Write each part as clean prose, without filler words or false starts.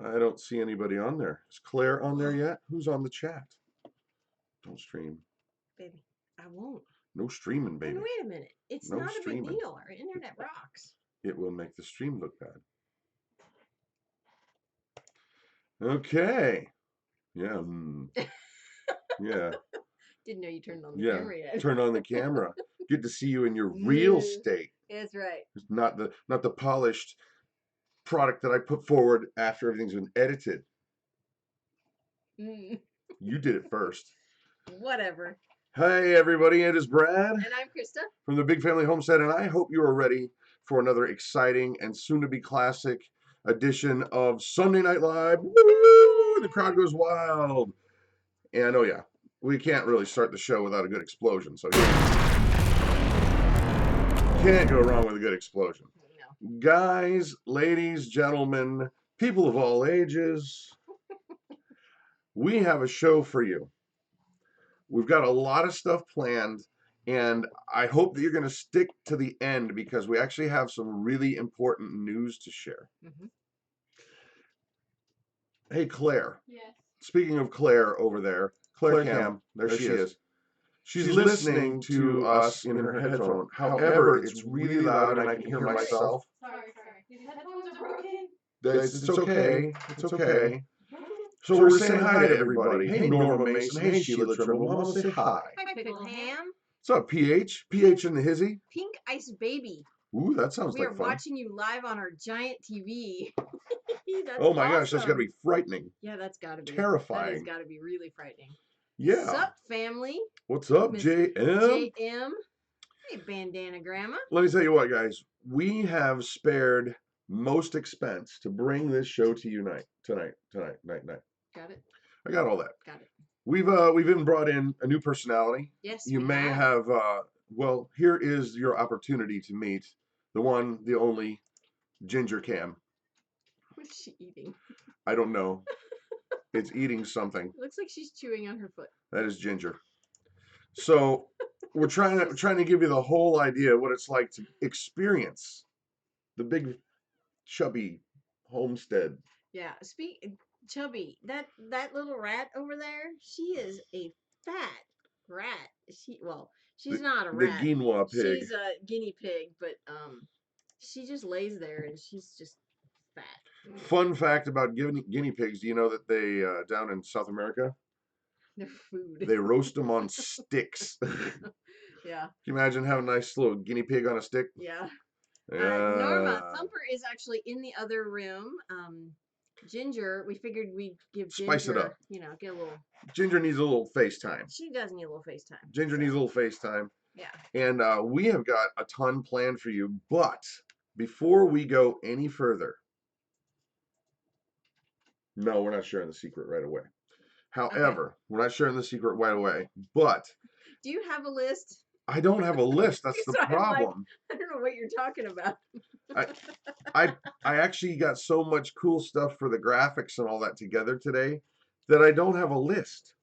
I don't see anybody on there. Is Claire on there yet? Who's on the chat? Don't stream. Baby, I won't. No streaming, baby. And wait a minute. It's No not streaming. a big deal. Our internet rocks. It will make the stream look bad. Okay. Yeah. Yeah. Didn't know you turned on the camera yet. Turn on the camera. Good to see you in your real state. That's right. Not the polished product that I put forward after everything's been edited. You did it first. Whatever. Hey everybody, it is Brad. And I'm Christa. From the Big Family Homestead, and I hope you are ready for another exciting and soon-to-be classic edition of Sunday Night Live. Woo! The crowd goes wild. And oh yeah, we can't really start the show without a good explosion, so can't go wrong with a good explosion. No. Guys, ladies, gentlemen, people of all ages, we have a show for you. We've got a lot of stuff planned, and I hope that you're going to stick to the end because we actually have some really important news to share. Hey, Claire. Yes. Speaking of Claire over there, Claire Cam, there she is. She's listening to us in her headphone. However, it's really loud and I can hear myself. Sorry. These headphones are broken. It's okay. It's okay. So we're saying hi to everybody. Hey, Norma Mason. Hey, Sheila Trimble. Mama, say hi. Hi, Pickled Ham. What's up, PH? PH and the Hizzy? Pink Ice Baby. Ooh, that sounds like fun. We are watching you live on our giant TV. Oh my gosh, that's got to be frightening. Yeah, that's got to be. Terrifying. That has got to be really frightening. Yeah. What's up, family? What's up, JM? JM. Hey, Bandana Grandma. Let me tell you what, guys. We have spared most expense to bring this show to you tonight. Got it. I got all that. Got it. We've even brought in a new personality. Yes. You may have. Well, here is your opportunity to meet the one, the only Ginger Cam. What's she eating? I don't know. It's eating something. It looks like she's chewing on her foot. That is Ginger. So we're trying to give you the whole idea of what it's like to experience the big chubby homestead. Yeah. Chubby, that little rat over there, she is a fat rat. She's not a rat. The Guinois pig. She's a guinea pig, but she just lays there and she's just fat. Fun fact about guinea pigs: do you know that they down in South America, they're food. They roast them on sticks. Yeah. Can you imagine having a nice little guinea pig on a stick? Yeah. Norma Thumper is actually in the other room. Ginger, we figured we'd give Ginger, spice it up. You know, get a little. Ginger needs a little FaceTime. She does need a little FaceTime. Ginger needs a little FaceTime. Yeah. And we have got a ton planned for you. But before we go any further, no, we're not sharing the secret right away. However, we're not sharing the secret right away. But do you have a list? I don't have a list. That's the problem. I don't know what you're talking about. I actually got so much cool stuff for the graphics and all that together today that I don't have a list.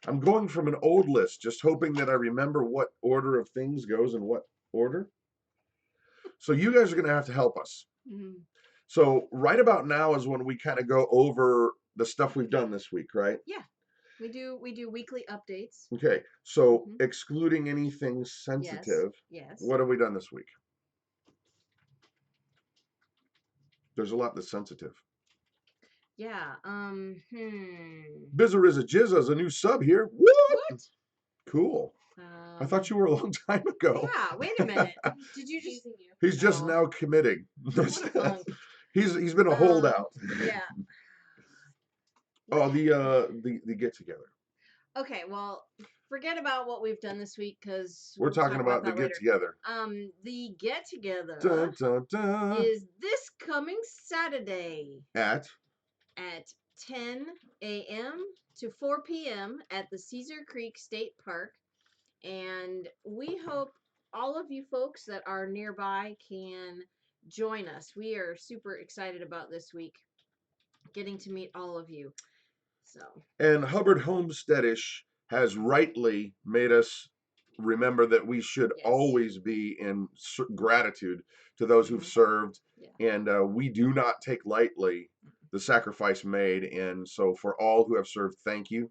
I'm going from an old list, just hoping that I remember what order of things goes in what order. So you guys are going to have to help us. So right about now is when we kind of go over the stuff we've done this week, right? Yeah. We do weekly updates. Okay, so excluding anything sensitive, yes. What have we done this week? There's a lot that's sensitive. Yeah. Bizzariza Jizza's a new sub here. What? Cool. I thought you were a long time ago. Yeah. Wait a minute. Did you just? He's just now committing. He's been a holdout. Yeah. Oh, the get together. Okay, well, forget about what we've done this week because we're talking about the get together. The get together dun. is this coming Saturday at 10 a.m. to 4 p.m. at the Cedar Creek State Park, and we hope all of you folks that are nearby can join us. We are super excited about this week, getting to meet all of you. So. And Hubbard Homesteadish has rightly made us remember that we should always be in gratitude to those who've served, and we do not take lightly the sacrifice made. And so for all who have served, thank you.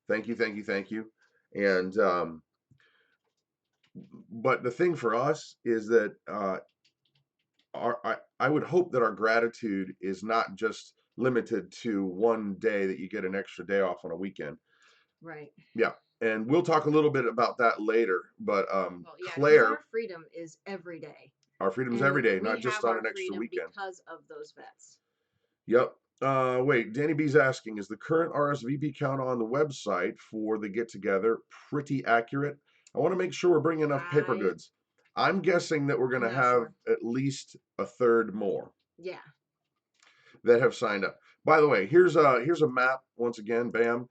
Thank you, thank you, thank you. And but the thing for us is that I would hope that our gratitude is not just limited to one day that you get an extra day off on a weekend. Right. Yeah. And we'll talk a little bit about that later. But Well, yeah, because Claire, our freedom is every day. our freedom's And every day, we not just have on our an extra freedom weekend. because of those vets. Yep. Wait, Danny B's asking, is the current RSVP count on the website for the get together pretty accurate? I want to make sure we're bringing enough paper goods. I'm guessing that we're going to I'm not have sure. at least a third more Yeah. that have signed up. By the way, here's a map once again. Bam.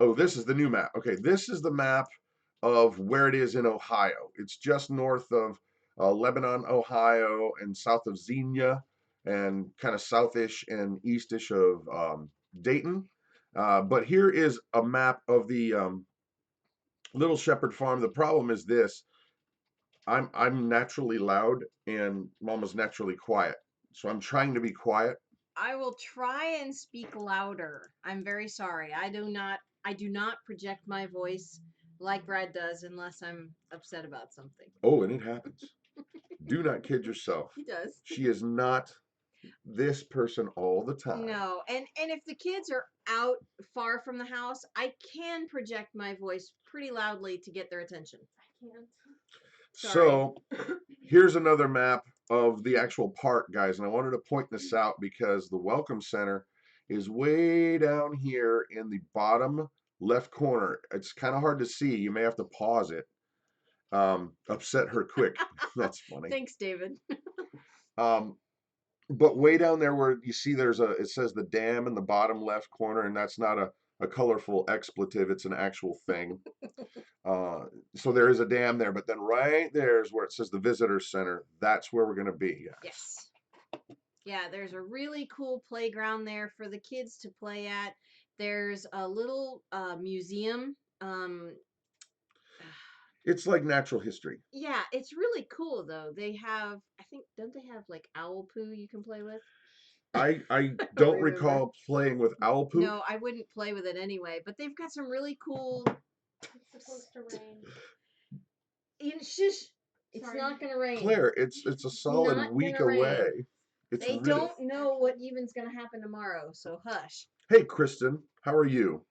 Oh, this is the new map. Okay, this is the map of where it is in Ohio. It's just north of Lebanon, Ohio, and south of Xenia, and kind of southish and eastish of Dayton. But here is a map of the Little Shepherd Farm. The problem is this: I'm naturally loud, and Mama's naturally quiet. So I'm trying to be quiet. I will try and speak louder. I'm very sorry. I do not project my voice like Brad does unless I'm upset about something. Oh, and it happens. Do not kid yourself. He does. She is not this person all the time. No, and if the kids are out far from the house, I can project my voice pretty loudly to get their attention. I can't. Sorry. So here's another map of the actual park, guys, and I wanted to point this out because the welcome center is way down here in the bottom left corner. It's kind of hard to see. You may have to pause it. Upset her quick. That's funny. Thanks, David. But way down there where you see it says the dam in the bottom left corner, and that's not a colorful expletive, it's an actual thing. So there is a dam there, but then right there is where it says the visitor center. That's where we're going to be. Guys. Yes. Yeah, there's a really cool playground there for the kids to play at. There's a little museum. It's like natural history. Yeah, it's really cool though. They have, I think, don't they have like owl poo you can play with? I don't recall playing with owl poop. No, I wouldn't play with it anyway. But they've got some really cool. It's supposed to rain. Shush! It's Sorry. not gonna rain. Claire, it's a solid not week gonna rain. away. It's They really... don't know what even's gonna happen tomorrow, so hush. Hey, Kristen, how are you?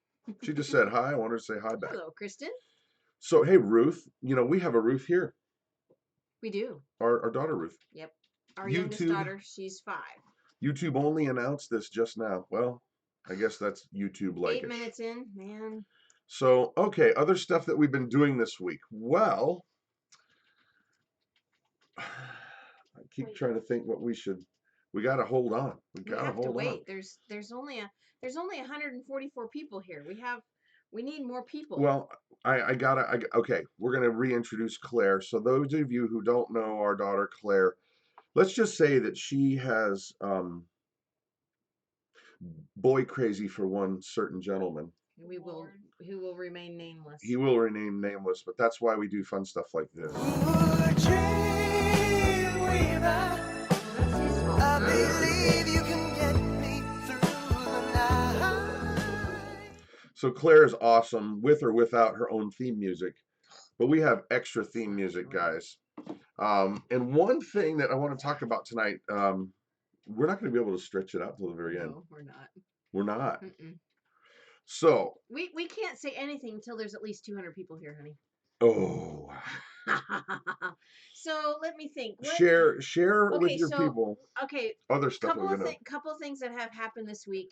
She just said hi. I wanted to say hi back. Hello, Kristen. So, hey, Ruth, we have a Ruth here. We do. Our daughter, Ruth. Yep. Our youngest daughter, she's 5. YouTube only announced this just now. Well, I guess that's YouTube like 8 minutes in, man. So, okay, other stuff that we've been doing this week. Well, I keep trying to think what we got to hold on. We got to hold on. Wait. There's only 144 people here. We need more people. Well, okay, we're going to reintroduce Claire. So those of you who don't know our daughter Claire, let's just say that she has boy crazy for one certain gentleman. Who will remain nameless. He will remain nameless, but that's why we do fun stuff like this. I believe you can get me through the night. So Claire is awesome with or without her own theme music, but we have extra theme music, guys. And one thing that I want to talk about tonight, we're not going to be able to stretch it out till the very end. No, we're not. We're not. Mm-mm. So we can't say anything until there's at least 200 people here, honey. Oh. So let me think. Share with your people. Okay. Other stuff couple things that have happened this week.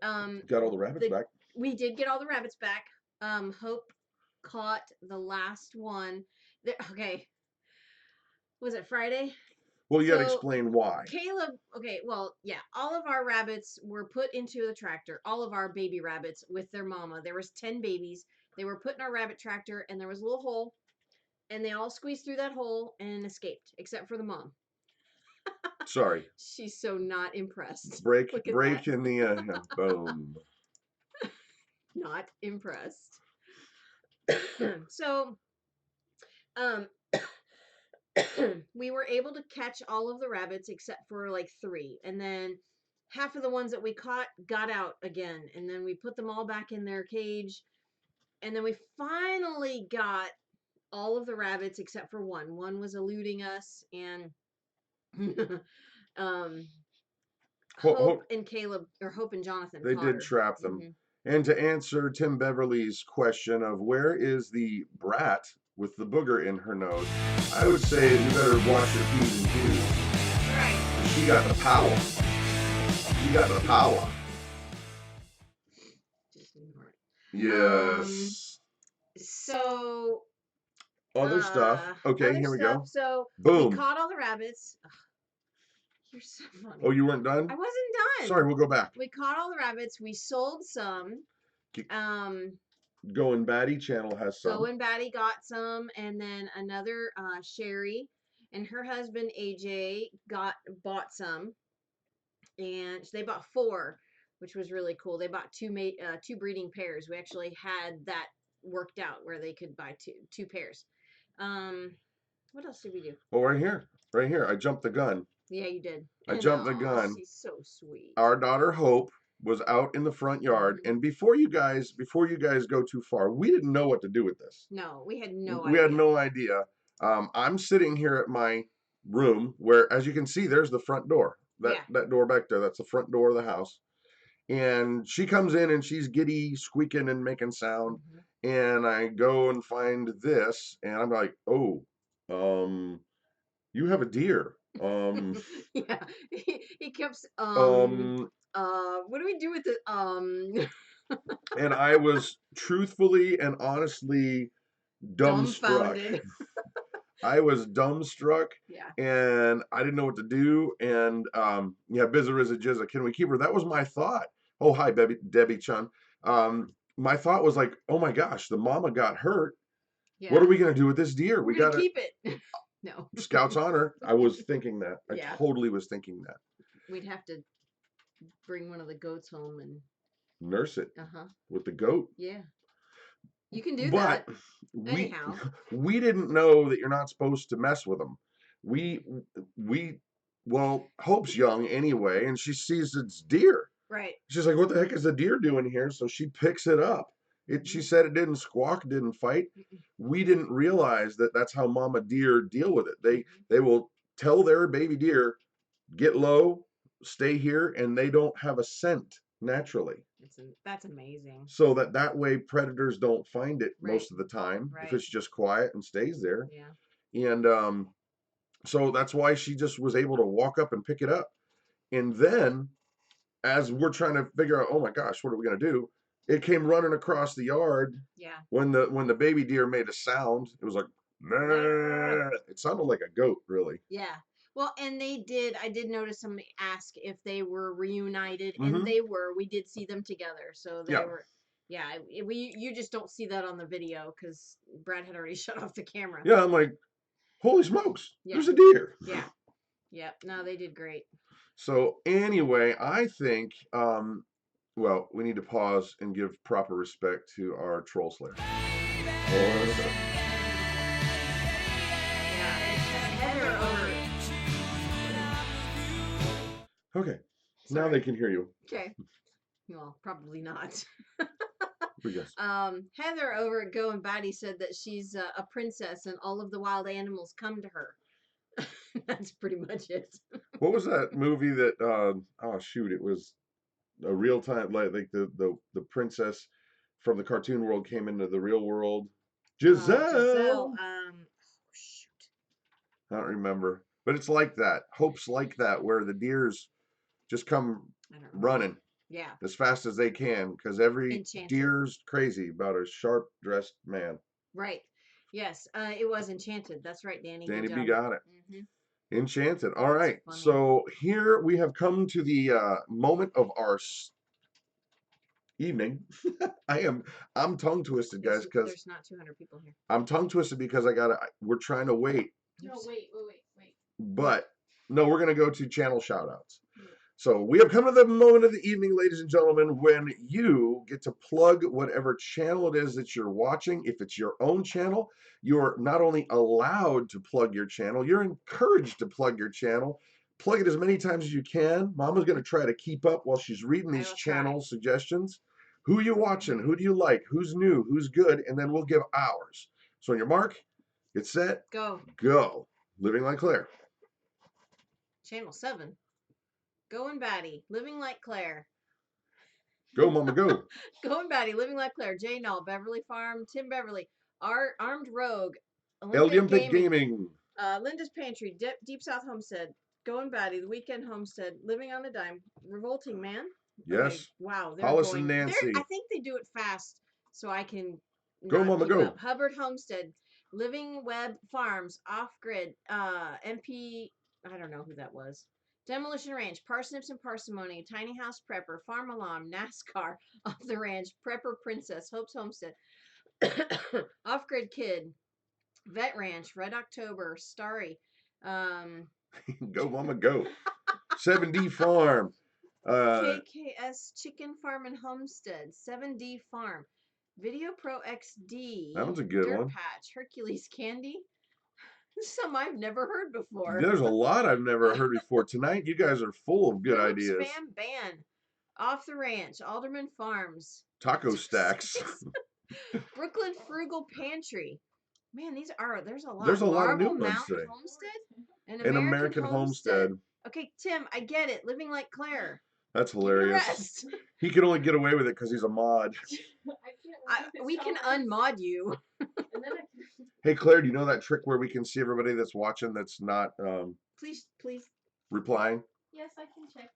Got all the rabbits back. We did get all the rabbits back. Hope caught the last one. Okay. Was it Friday? Well, you got to explain why. Caleb, okay, well, yeah, all of our rabbits were put into the tractor, all of our baby rabbits with their mama. There was 10 babies. They were put in our rabbit tractor, and there was a little hole, and they all squeezed through that hole and escaped, except for the mom. Sorry. She's so not impressed. Break in the boom. Not impressed. So, we were able to catch all of the rabbits except for like 3, and then half of the ones that we caught got out again, and then we put them all back in their cage, and then we finally got all of the rabbits except for one. One was eluding us, and um, Hope and Caleb, or Hope and Jonathan, They caught did her. trap them. Mhm. And to answer Tim Beverly's question of where is the brat with the booger in her nose, I would say you better wash your P's and Q's. Right. She got the power. She got the power. Just ignore it. Yes. So Other stuff. Okay, other here we stuff. go. So Boom. we caught all the rabbits. Ugh, you're so funny. Oh, you weren't done? I wasn't done. Sorry, we'll go back. We caught all the rabbits. We sold some. Go and Batty channel has some. Go and Batty got some, and then another Sherry and her husband AJ bought some, and they bought 4, which was really cool. They bought 2 breeding pairs. We actually had that worked out where they could buy two pairs. What else did we do? Oh, right here. I jumped the gun. Yeah, you did. I jumped the gun. She's so sweet. Our daughter Hope was out in the front yard, and before you guys go too far, we didn't know what to do with this. No, we had no idea. We had no idea. I'm sitting here at my room where, as you can see, there's the front door. That door back there, that's the front door of the house. And she comes in and she's giddy, squeaking and making sound. And I go and find this, and I'm like, oh, you have a deer. Yeah, he kept what do we do with it? And I was truthfully and honestly dumbstruck. I was dumbstruck. Yeah. And I didn't know what to do. And yeah, Bizza Jizza, can we keep her? That was my thought. Oh, hi, Debbie Chun. My thought was like, oh my gosh, the mama got hurt. Yeah. What are we gonna do with this deer? We gotta keep it. No. Scout's honor. I was thinking that. I totally was thinking that. We'd have to bring one of the goats home and nurse it with the goat. Yeah. You can do that. Anyhow. We didn't know that you're not supposed to mess with them. Well, Hope's young anyway, and she sees it's deer. Right. She's like, what the heck is the deer doing here? So she picks it up. She said it didn't squawk, didn't fight. We didn't realize that that's how mama deer deal with it. They will tell their baby deer, get low, stay here, and they don't have a scent naturally. That's amazing. So that way predators don't find it most of the time if it's just quiet and stays there. Yeah. And so that's why she just was able to walk up and pick it up. And then as we're trying to figure out, oh my gosh, what are we gonna do? It came running across the yard. Yeah. When the baby deer made a sound, it was like, nah. It sounded like a goat, really. Yeah. Well, and I did notice somebody ask if they were reunited, and they were. We did see them together. So they were, you just don't see that on the video because Brad had already shut off the camera. Yeah, I'm like, holy smokes, there's a deer. Yeah. Yep. No, they did great. So anyway, I think, well, we need to pause and give proper respect to our troll slayer. Okay, now they can hear you. Okay. Well, probably not. Yes. Heather over at Go and Batty said that she's a princess and all of the wild animals come to her. That's pretty much it. What was that movie that? Oh shoot! It was a real time, like the princess from the cartoon world came into the real world. Giselle. Shoot. I don't remember, but it's like that. Hope's like that, where the deers just come running. Yeah. As fast as they can, because every deer's crazy about a sharp dressed man. Right. Yes. It was Enchanted. That's right, Danny. Danny B got it. Enchanted. All right. So here we have come to the moment of our evening. I'm tongue twisted, guys, because there's not 200 people here. I'm tongue twisted because we're trying to wait. No, wait. But no, we're gonna go to channel shoutouts. So we have come to the moment of the evening, ladies and gentlemen, when you get to plug whatever channel it is that you're watching. If it's your own channel, you're not only allowed to plug your channel, you're encouraged to plug your channel. plug it as many times as you can. Mama's going to try to keep up while she's reading I these will channel try. suggestions. Who you watching? Who do you like? Who's new? Who's good? And then we'll give ours. So on your mark, get set, Go. go. Living like Claire. Channel 7. Going Batty. Living like Claire. Go, Mama, go. Going Batty. Living like Claire. Jay Null. Beverly Farm. Tim Beverly. Armed Rogue. Olympic Gaming. Linda's Pantry. Deep South Homestead. Going Batty. The Weekend Homestead. Living on a Dime. Revolting Man. Yes. Okay, wow. They're Hollis going. and Nancy. I think they do it fast so I can Go, not Mama, keep go. up. Hubbard Homestead. Living Web Farms. Off Grid. MP. I don't know who that was. Demolition Ranch, Parsnips and Parsimony, Tiny House Prepper, Farm Alarm, NASCAR, Off the Ranch, Prepper Princess, Hope's Homestead, Off Grid Kid, Vet Ranch, Red October, Starry, Go, Mama, go. 7D Farm. KKS Chicken Farm and Homestead, 7D Farm, Video Pro XD, That one's a good Dirt one. Patch, Hercules Candy. Some I've never heard before. There's a lot I've never heard before. Tonight, you guys are full of good Phillips ideas. Fam Ban, Off the Ranch, Alderman Farms, Taco stacks. Brooklyn Frugal Pantry. Man, there's a lot. There's a lot of new Marble ones Mountain today. Homestead, An American Homestead. Okay, Tim, I get it. Living like Claire. That's Give me hilarious. rest. He can only get away with it because he's a mod. We can unmod you. And then I Hey, Claire, do you know that trick where we can see everybody that's watching that's not Please. replying? yes, I can check.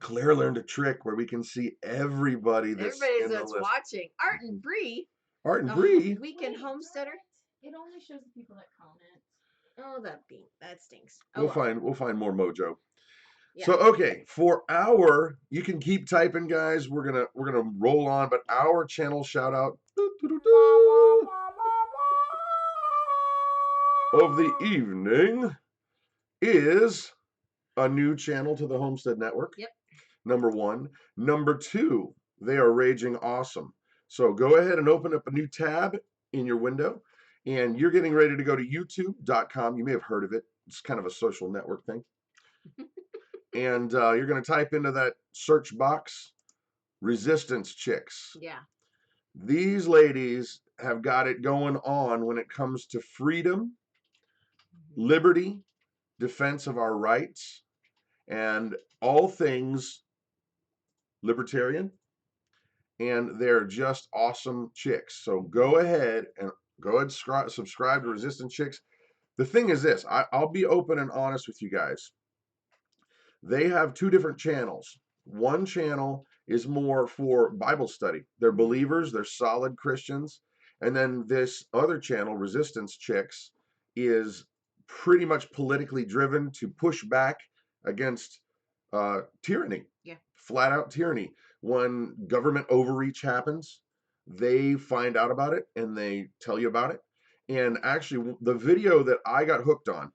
Claire learned a trick where we can see everybody that's Everybody in the that's list. watching. Art and Bree. Art and Bree. Weekend Homesteader. It only shows the people that comment. Oh, that stinks. Oh, We'll find more mojo. Yeah. So okay, for our, you can keep typing, guys. We're gonna roll on, but our channel shout out of the evening is a new channel to the Homestead Network. Yep. Number 1. Number 2, they are raging awesome. So go ahead and open up a new tab in your window, and you're getting ready to go to youtube.com. You may have heard of it. It's kind of a social network thing. And you're going to type into that search box, Resistance Chicks. Yeah. These ladies have got it going on when it comes to freedom, liberty, defense of our rights, and all things libertarian. And they're just awesome chicks. So go ahead and subscribe to Resistance Chicks. The thing is this, I'll be open and honest with you guys. They have 2 different channels. One channel is more for Bible study. They're believers, they're solid Christians. And then this other channel, Resistance Chicks, is pretty much politically driven to push back against tyranny. Yeah. Flat out tyranny. When government overreach happens, they find out about it and they tell you about it. And actually, the video that I got hooked on,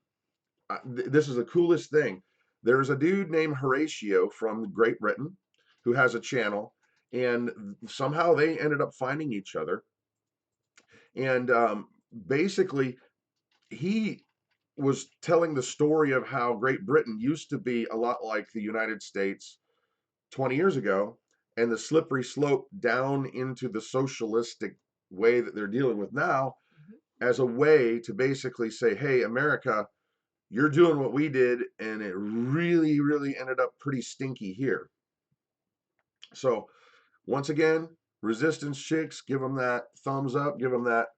this is the coolest thing. There's a dude named Horatio from Great Britain who has a channel, and somehow they ended up finding each other. And basically, he was telling the story of how Great Britain used to be a lot like the United States 20 years ago, and the slippery slope down into the socialistic way that they're dealing with now, as a way to basically say, hey, America, you're doing what we did, and it really, really ended up pretty stinky here. So, once again, Resistance Chicks, give them that thumbs up, give them that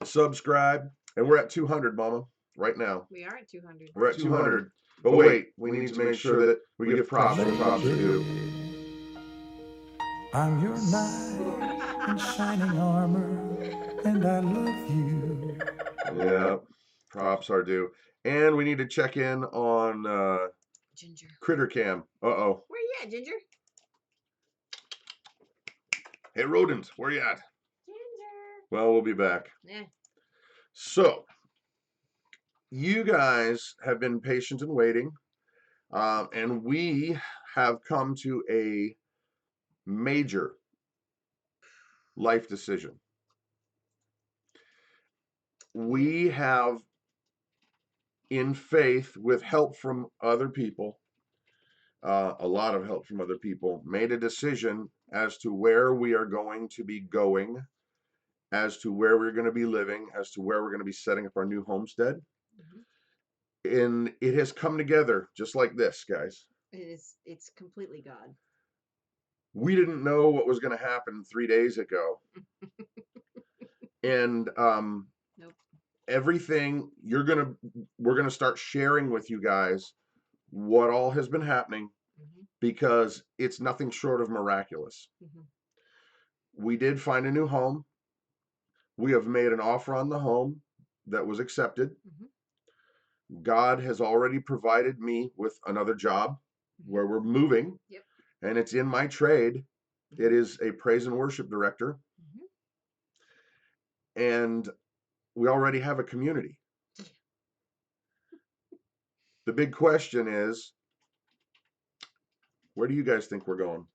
subscribe, and we're at 200, Mama, right now. We are at 200. We're at 200. But wait, we need to make sure that we give props where props are due. I'm your knight in shining armor, and I love you. Yeah, props are due. And we need to check in on Ginger. Critter Cam. Uh-oh. Where you at, Ginger? Hey, rodent, where you at? Ginger. Well, we'll be back. Yeah. So, you guys have been patient and waiting, and we have come to a major life decision. We have in faith, with help from other people, a lot of help from other people, made a decision as to where we are going to be going, as to where we're going to be living, as to where we're going to be setting up our new homestead. And it has come together just like this, guys. It's completely God. We didn't know what was going to happen 3 days ago. And Nope. everything we're going to start sharing with you guys what all has been happening, because it's nothing short of miraculous. We did find a new home. We have made an offer on the home that was accepted. God has already provided me with another job where we're moving. Yep. And it's in my trade. It is a praise and worship director. And we already have a community. The big question is, where do you guys think we're going?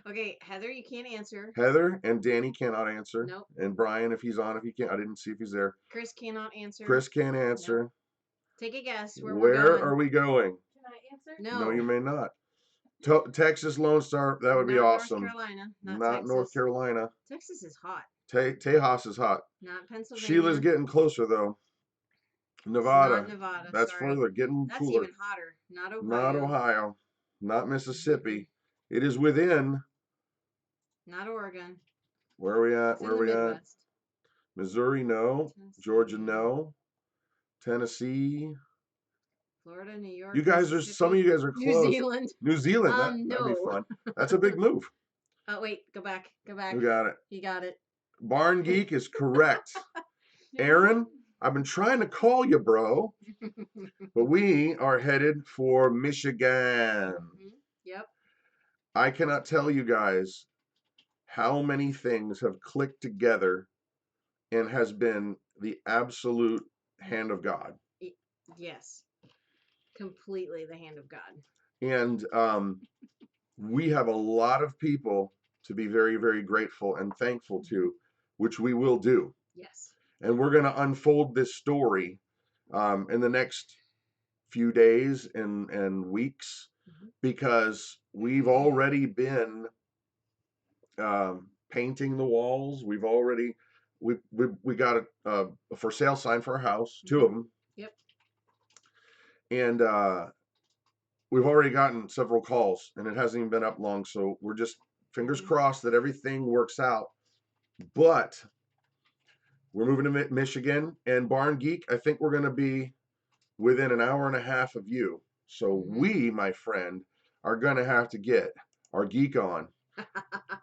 Okay, Heather, you can't answer. Heather and Danny cannot answer. Nope. And Brian, if he's on, if he can't, I didn't see if he's there. Chris cannot answer. Chris can't answer. Nope. Take a guess where Where we're going. are we going? Can I answer? No. No, you may not. Texas Lone Star, that would be Not awesome. North Carolina, not Not North Texas. Carolina. Texas is hot. Tejas is hot. Not Pennsylvania. Sheila's getting closer though. Nevada. It's not Nevada. That's sorry. further, getting That's cooler. even hotter. Not Ohio. Not Ohio. Not Mississippi. It is within. Not Oregon. Where are we at? It's Where in are the we at? Midwest. Missouri, no. Tennessee, Georgia, no. Tennessee. Florida, New York. You guys are, some of you guys are close. New Zealand. New Zealand. That'd be No. fun. That's a big move. Oh wait, go back. Go back. We got it. You got it. Barn Geek is correct. Aaron, I've been trying to call you, bro. But we are headed for Michigan. Yep. I cannot tell you guys how many things have clicked together and has been the absolute hand of God. Yes. Completely the hand of God. And we have a lot of people to be very, very grateful and thankful to, which we will do. Yes. And we're going to unfold this story in the next few days and weeks, because we've already been painting the walls. We've already we got a for sale sign for our house, 2 of them. Yep. And we've already gotten several calls, and it hasn't even been up long, so we're just fingers crossed that everything works out. But we're moving to Michigan, and Barn Geek, I think we're going to be within an hour and a half of you. So we, my friend, are going to have to get our geek on.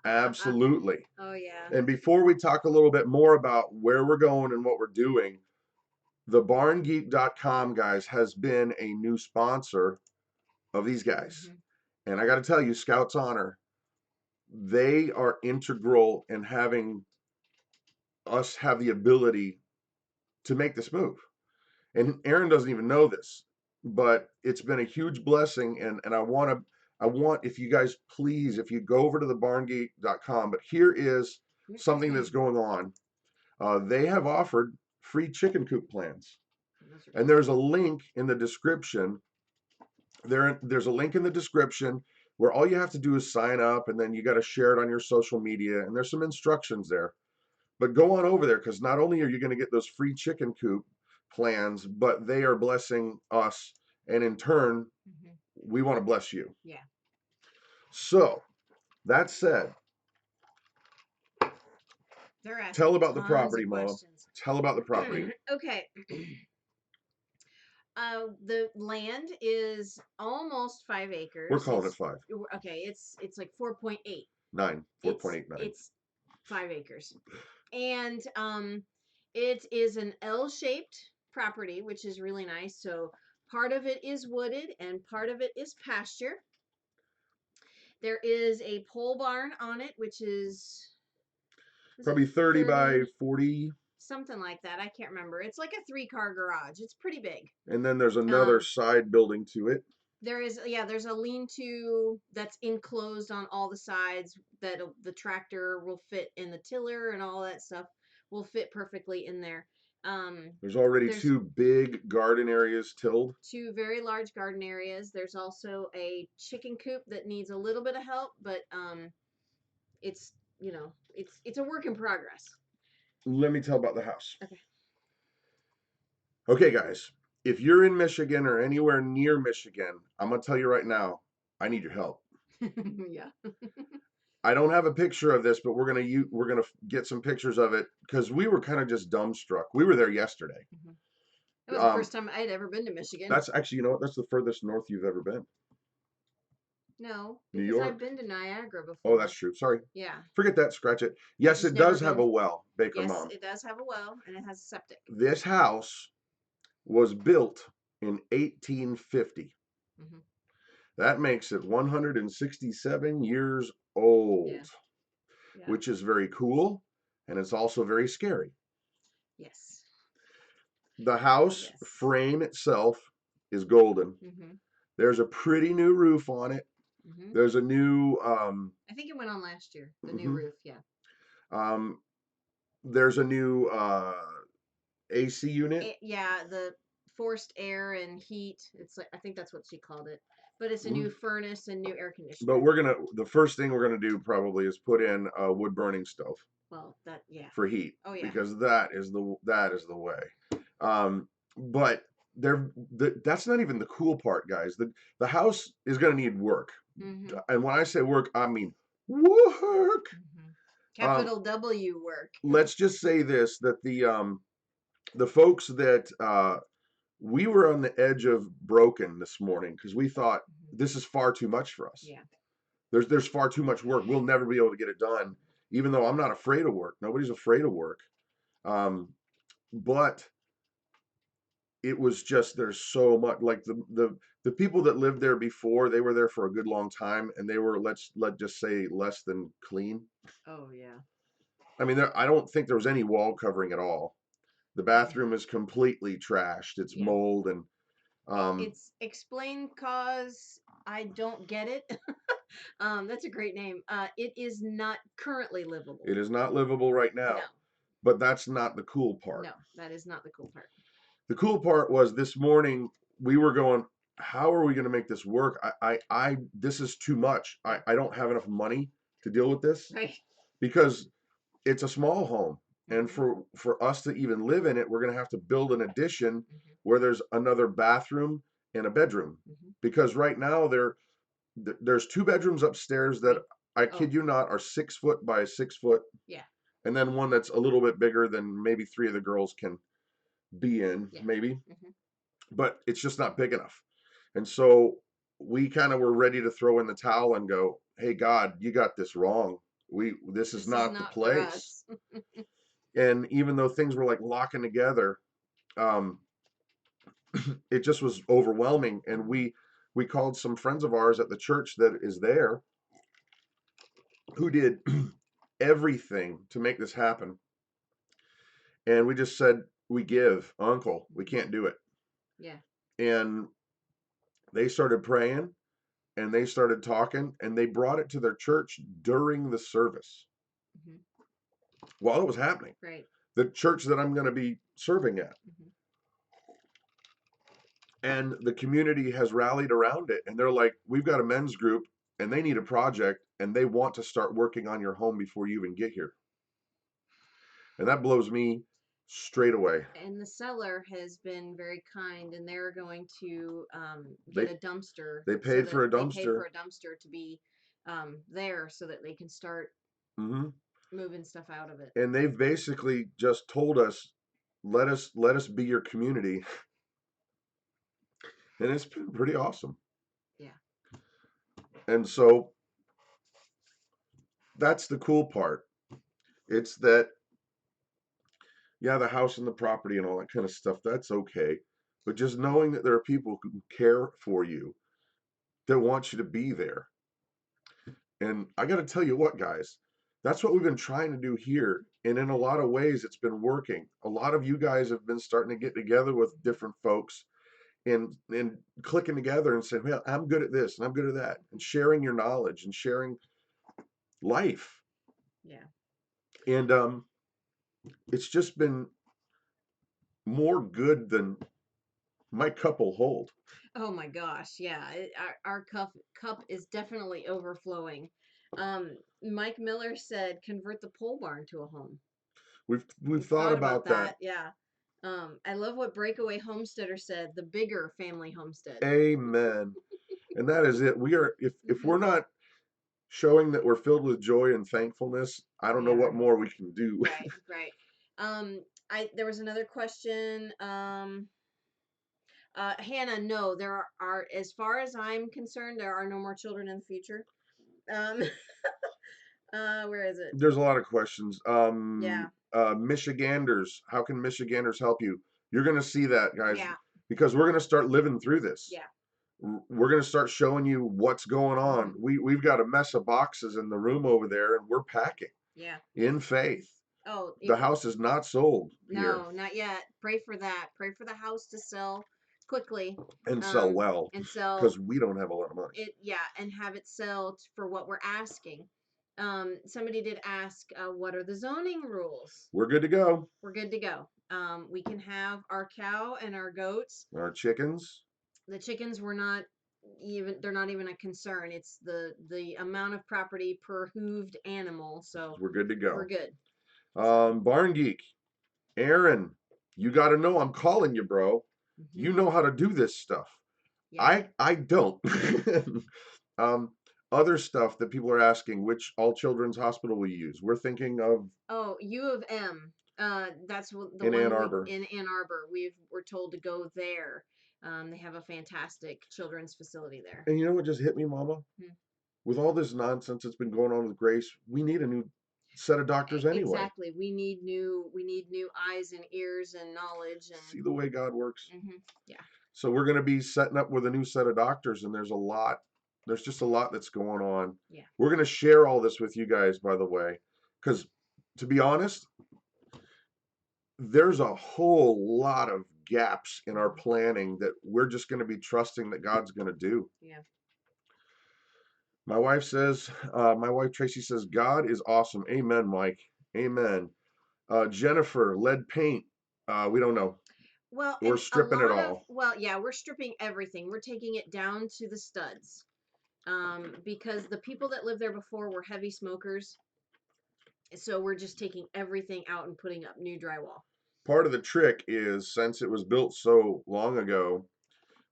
Absolutely. Oh yeah. And before we talk a little bit more about where we're going and what we're doing, the barngeek.com, guys, has been a new sponsor of these guys. And I got to tell you, Scouts Honor, they are integral in having us have the ability to make this move. And Aaron doesn't even know this, but it's been a huge blessing. And I want, if you guys, please, if you go over to the barngeek.com, but here is something that's going on. They have offered free chicken coop plans. And there's a link in the description. There's a link in the description where all you have to do is sign up, and then you got to share it on your social media. And there's some instructions there. But go on over there, because not only are you going to get those free chicken coop plans, but they are blessing us. And in turn, we want to bless you. Yeah. So, that said, tell about the tons property, of Mom. questions. Tell about the property. Okay. The land is almost 5 acres. We're calling it 5. Okay, it's like 4.8. 9. 4.89. It's 5 acres. And it is an L-shaped property, which is really nice. So part of it is wooded and part of it is pasture. There is a pole barn on it, which is probably 30 by 40. Something like that. I can't remember. It's like a 3-car garage. It's pretty big. And then there's another side building to it. There's a lean-to that's enclosed on all the sides that the tractor will fit in, the tiller and all that stuff will fit perfectly in there. There's already There's- 2 big garden areas tilled. 2 very large garden areas. There's also a chicken coop that needs a little bit of help, but it's it's a work in progress. Let me tell about the house. Okay. Okay, guys, if you're in Michigan or anywhere near Michigan, I'm gonna tell you right now, I need your help. Yeah. I don't have a picture of this, but we're gonna get some pictures of it because we were kind of just dumbstruck. We were there yesterday. That was the first time I'd ever been to Michigan. That's actually, you know what? That's the furthest north you've ever been. No, New because I've York? been to Niagara before. Oh, that's true. Sorry. Yeah. Forget that. Scratch it. Yes, just it does never have been. a well, Baker Yes, Mom. it does have a well, and it has a septic. This house was built in 1850. Mhm. That makes it 167 years old, Yeah. Yeah. which is very cool, and it's also very scary. Yes. The house Yes. frame itself is golden. Mhm. There's a pretty new roof on it. Mhm. There's a new I think it went on last year. The new roof. Yeah. there's a new AC unit. Yeah, the forced air and heat. It's like I think that's what she called it. But it's a new furnace and new air conditioner. But the first thing we're gonna do probably is put in a wood burning stove. Well, that yeah. For heat. Oh yeah. Because that is the way. But that's not even the cool part, guys. The house is gonna need work. Mhm. And when I say work, I mean work. Mhm. Capital W work. Let's just say this, that the folks that we were on the edge of broken this morning because we thought this is far too much for us. Yeah. There's far too much work. We'll never be able to get it done, even though I'm not afraid of work. Nobody's afraid of work. But it was just, there's so much, like the people that lived there before, they were there for a good long time, and they were, let's just say, less than clean. Oh yeah. I mean, I don't think there was any wall covering at all. The bathroom is completely trashed. It's Yeah. mold and It's explain cause I don't get it. That's a great name. It is not currently livable. it is not livable right now. No. But that's not the cool part. No, that is not the cool part. The cool part was this morning we were going, how are we going to make this work? This is too much. I don't have enough money to deal with this. Right. Because it's a small home. And Mhm. for us to even live in it, we're going to have to build an addition Mhm. where there's another bathroom and a bedroom. Mhm. Because right now there's 2 bedrooms upstairs that I kid you not are 6 foot by 6 foot. Yeah. And then one that's a little bit bigger than maybe 3 of the girls can be in, Yeah. maybe. Mhm. But it's just not big enough. And so we kind of were ready to throw in the towel and go, hey God, you got this wrong. This is not the for place. us. And even though things were like locking together, it just was overwhelming. And we called some friends of ours at the church that is there who did everything to make this happen. And we just said, we give, uncle, we can't do it. Yeah. And they started praying and they started talking and they brought it to their church during the service. Mhm. While it was happening. Right. The church that I'm going to be serving at. Mhm. And the community has rallied around it. And they're like, we've got a men's group and they need a project and they want to start working on your home before you even get here. And that blows me straight away. And the Cellar has been very kind, and they're going to get a dumpster. They paid for a They paid dumpster. for a dumpster to be there so that they can start moving stuff out of it. And they've basically just told us, let us be your community. And it's been pretty awesome. Yeah. And so that's the cool part. It's that, yeah, the house and the property and all that kind of stuff, that's okay. But just knowing that there are people who care for you, that want you to be there. And I got to tell you what, guys, that's what we've been trying to do here. And in a lot of ways, it's been working. A lot of you guys have been starting to get together with different folks and clicking together and saying, well, I'm good at this and I'm good at that, and sharing your knowledge and sharing life. Yeah. And it's just been more good than my cup will hold. Oh my gosh, yeah. Our cup is definitely overflowing. Mike Miller said, convert the pole barn to a home. We've thought about that. Yeah. I love what Breakaway Homesteader said, the bigger family homestead. Amen. And that is it. We are if we're not showing that we're filled with joy and thankfulness, I don't We know what are. more we can do. Right, right. There was another question. Hannah, no, there are, as far as I'm concerned, there are no more children in the future. Um, where is it? There's a lot of questions. Yeah. Michiganders, how can Michiganders help you? You're gonna see that, guys, Yeah. because we're gonna start living through this. Yeah. We're gonna start showing you what's going on. We've got a mess of boxes in the room over there, and we're packing. Yeah. In faith. Oh, The house is not sold here. No, not yet. Pray for that. Pray for the house to sell quickly And sell well. and sell Because we don't have a lot of money. and have it sell for what we're asking. Somebody did ask, what are the zoning rules? We're good to go. We're good to go. We can have our cow and our goats. Our chickens. The chickens were not even, they're not even a concern. It's the amount of property per hooved animal. So we're good to go. We're good. Barn Geek. Aaron, you got to know I'm calling you, bro. You know how to do this stuff. Yeah. I don't. Other stuff that people are asking, which all children's hospital we use. We're thinking of U of M. That's the in one Ann Arbor. In Ann Arbor. We're told to go there. They have a fantastic children's facility there. And you know what just hit me, Mama? With all this nonsense that's been going on with Grace, we need a new set of doctors anyway. Exactly. We need new eyes and ears and knowledge and see the way God works. Yeah. So we're going to be setting up with a new set of doctors, and there's just a lot that's going on. Yeah. We're going to share all this with you guys, by the way, because to be honest, there's a whole lot of gaps in our planning that we're just going to be trusting that God's going to do. Yeah. My wife Tracy says, God is awesome. Amen, Mike. Amen. Jennifer, lead paint. We don't know. Well, we're stripping it all. We're stripping everything. We're taking it down to the studs. Because the people that lived there before were heavy smokers. So we're just taking everything out and putting up new drywall. Part of the trick is, since it was built so long ago,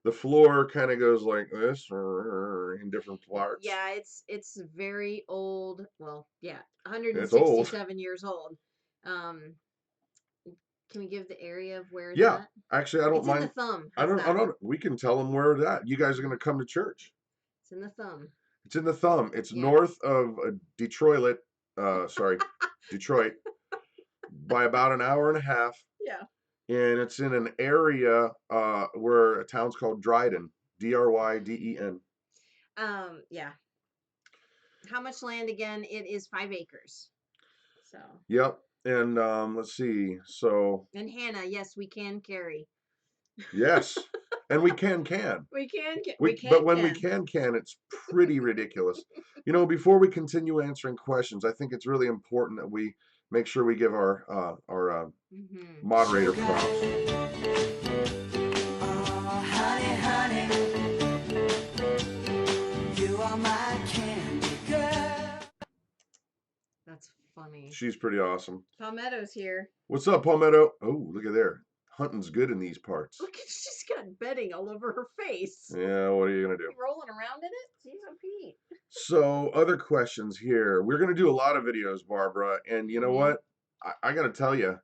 the floor kind of goes like this in different parts. Yeah, it's very old. Well, yeah, 167 years old. Can we give the area of where it's at? Actually, I don't mind. It's in the thumb. I don't. We can tell them where it's at. You guys are going to come to church. It's in the thumb. It's in the thumb. It's north of Detroit. Detroit, by about an hour and a half. Yeah. And it's in an area where a town's called Dryden. Dryden. Yeah. How much land again? It is 5 acres. So. Yep. And let's see. So. And Hannah, yes, we can carry. Yes. And we can. But when we can, it's pretty ridiculous. You know, before we continue answering questions, I think it's really important that we make sure we give our moderator props. Oh, honey, you are my candy girl. That's funny. She's pretty awesome. Palmetto's here. What's up, Palmetto? Oh, look at there. Hunting's good in these parts. Look, she's got bedding all over her face. Yeah, what are you going to do? Rolling around in it? She's a Pete. So, other questions here. We're going to do a lot of videos, Barbara. And you know what? I got to tell you,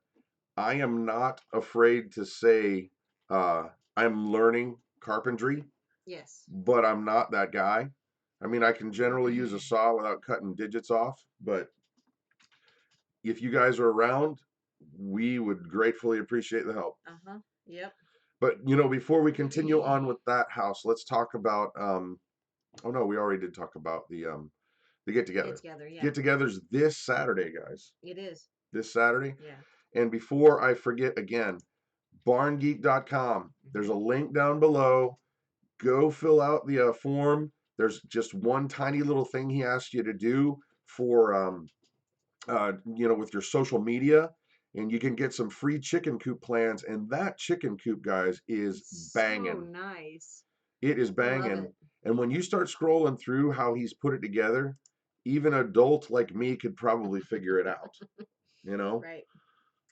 I am not afraid to say I'm learning carpentry. Yes. But I'm not that guy. I mean, I can generally use a saw without cutting digits off. But if you guys are around, we would gratefully appreciate the help. Yep. But, you know, before we continue on with that house, let's talk about, oh no, we already did talk about the get-together. Get-together, yeah. Get-together's this Saturday, guys. It is. This Saturday? Yeah. And before I forget again, barngeek.com. There's a link down below. Go fill out the form. There's just one tiny little thing he asks you to do for, you know, with your social media. and you can get some free chicken coop plans. And that chicken coop, guys, is So banging. nice. It is I love banging. it. And when you start scrolling through how he's put it together, even an adult like me could probably figure it out. You know? Right.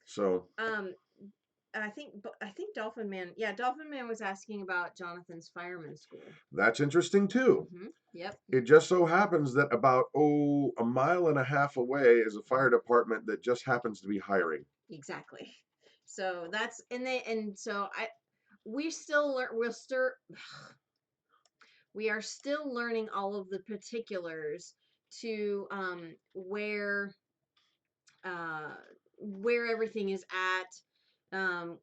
So I think Dolphin Man. Yeah, Dolphin Man was asking about Jonathan's fireman school. that's interesting too. Yep. It just so happens that about a mile and a half away is a fire department that just happens to be hiring. Exactly. So that's we still learn. We are still learning all of the particulars to where everything is at.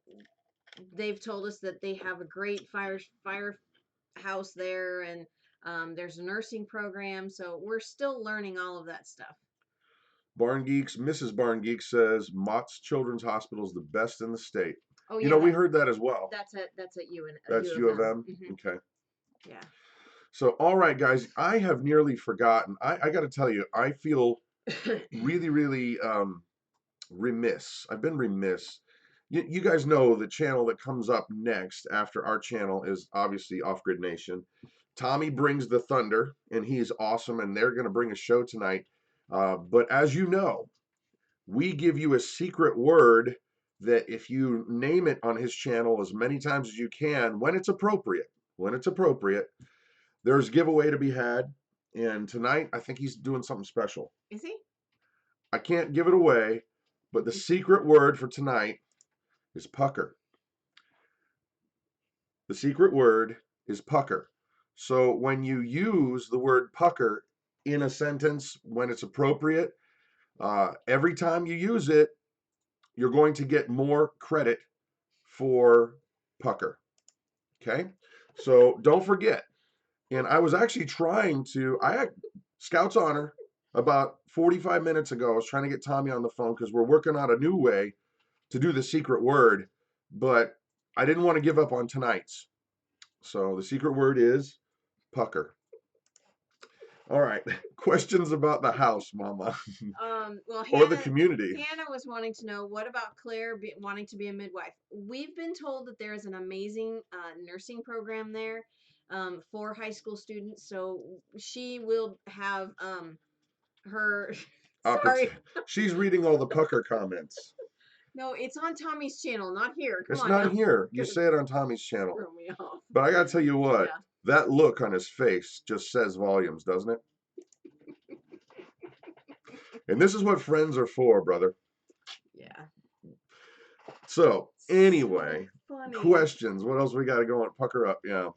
They've told us that they have a great firehouse there, and there's a nursing program. So we're still learning all of that stuff. Barn Geeks, Mrs. Barn Geeks says Mott's Children's Hospital is the best in the state. Oh You yeah, know, we heard that as well. that's at U and That's U of M. Okay. Yeah. So, all right, guys, I have nearly forgotten. I got to tell you, I feel really, really remiss. I've been remiss. You guys know the channel that comes up next after our channel is obviously Off Grid Nation. Tommy brings the thunder, and he's awesome, and they're going to bring a show tonight. But as you know, we give you a secret word that if you name it on his channel as many times as you can, when it's appropriate, there's giveaway to be had. And tonight, I think he's doing something special. Is he? I can't give it away, but the secret word for tonight is pucker. The secret word is pucker. So when you use the word pucker in a sentence when it's appropriate, every time you use it, you're going to get more credit for pucker. Okay? So don't forget. And I was actually trying to, I had Scout's Honor about 45 minutes ago. I was trying to get Tommy on the phone because we're working on a new way to do the secret word, but I didn't want to give up on tonight's. So the secret word is pucker. All right. Questions about the house, Mama, Well, or the community. Hannah was wanting to know, what about Claire wanting to be a midwife? We've been told that there is an amazing nursing program there for high school students. So she will have her. Sorry. She's reading all the pucker comments. No, it's on Tommy's channel, not here. Come It's on not now. here. You say it on Tommy's channel. Throw me off. But I gotta tell you what, Yeah. that look on his face just says volumes, doesn't it? And this is what friends are for, brother. Yeah. So anyway, Funny. questions. What else we got to go on? Pucker up. Yeah.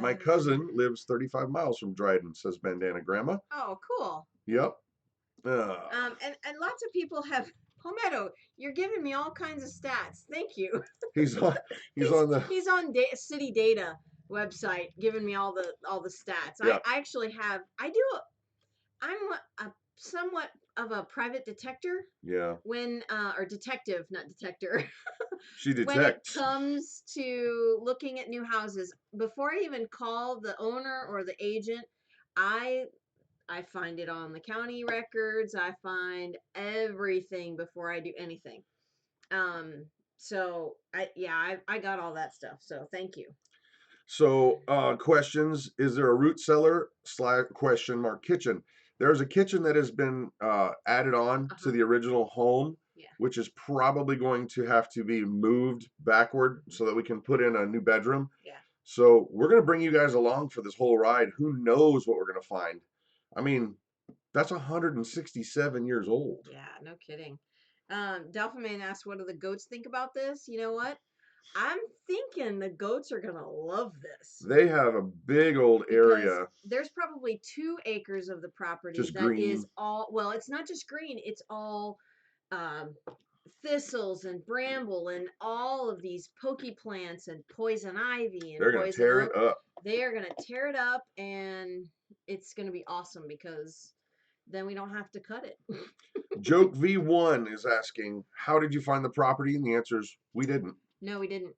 My cousin lives 35 miles from Dryden, says Bandana Grandma. Oh, cool. Yep. And lots of people have. Hometo, you're giving me all kinds of stats. Thank you. He's on City Data website giving me all the stats. Yeah. I'm a somewhat of a private detector. Yeah. When or detective, not detector. She detects. When it comes to looking at new houses, before I even call the owner or the agent, I find it on the county records. I find everything before I do anything. So I got all that stuff. So thank you. So questions. Is there a root cellar / kitchen? There's a kitchen that has been added on to the original home, which is probably going to have to be moved backward so that we can put in a new bedroom. Yeah. So we're going to bring you guys along for this whole ride. Who knows what we're going to find? I mean, that's 167 years old. Yeah, no kidding. Delphiman asked, what do the goats think about this? You know what? I'm thinking the goats are going to love this. They have a big old area. There's probably 2 acres of the property just that green. Is all, well, it's not just green. It's all thistles and bramble and all of these pokey plants and poison ivy. And they're going to tear it up. They are going to tear it up, and it's going to be awesome because then we don't have to cut it. Joke V1 is asking, how did you find the property? And the answer is, we didn't. No, we didn't.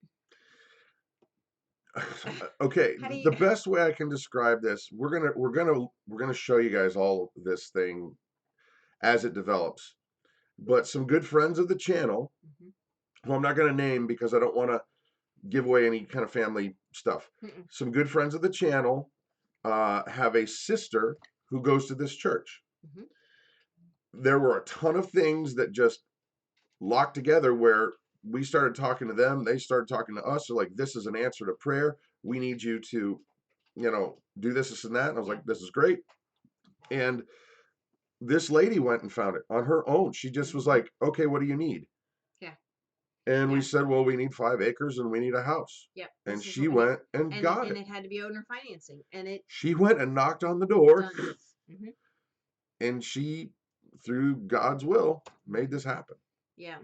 Okay, the best way I can describe this, we're gonna show you guys all of this thing as it develops. but some good friends of the channel, Mhm. who I'm not going to name because I don't want to give away any kind of family stuff. Mm-mm. Some good friends of the channel have a sister who goes to this church. Mhm. There were a ton of things that just locked together where we started talking to them, they started talking to us. They're like, this is an answer to prayer. We need you to, do this and that. And I was like, this is great. And this lady went and found it on her own. She just was like, okay, what do you need? Yeah. And we Yeah. said, well, we need 5 acres and we need a house. Yep. And this is she what we need. went and got And it. it had to be owner financing. And it She went and knocked on the door, done. Mhm. and she, through God's will, made this happen. Yeah.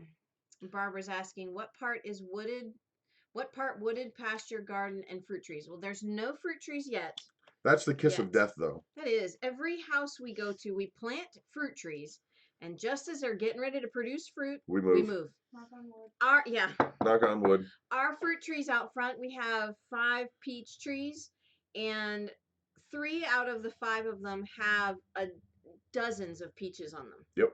Barbara's asking, what part wooded, pasture, garden, and fruit trees? Well, there's no fruit trees yet. That's the kiss of Yes. death, though. That is. Every house we go to, we plant fruit trees. And just as they're getting ready to produce fruit, We we move. move. Knock on wood. Knock on wood. Our fruit trees out front, we have 5 peach trees, and 3 out of the 5 of them have dozens of peaches on them. Yep.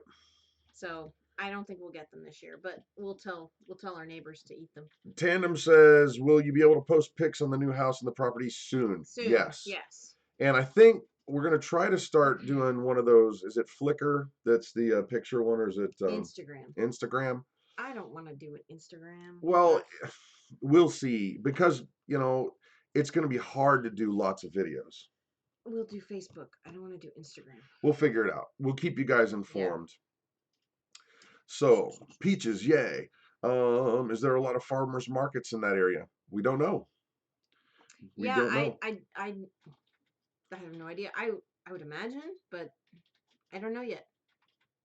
So I don't think we'll get them this year, but we'll tell our neighbors to eat them. Tandem says, will you be able to post pics on the new house and the property soon? Soon. Yes. Yes. And I think we're going to try to start doing one of those. Is it Flickr? That's the picture one, or is it Instagram. Instagram? I don't want to do it Instagram. Well, we'll see, because, it's going to be hard to do lots of videos. We'll do Facebook. I don't want to do Instagram. We'll figure it out. We'll keep you guys informed. So, peaches, yay. Is there a lot of farmers markets in that area? We don't know. We don't know. I have no idea. I would imagine, but I don't know yet.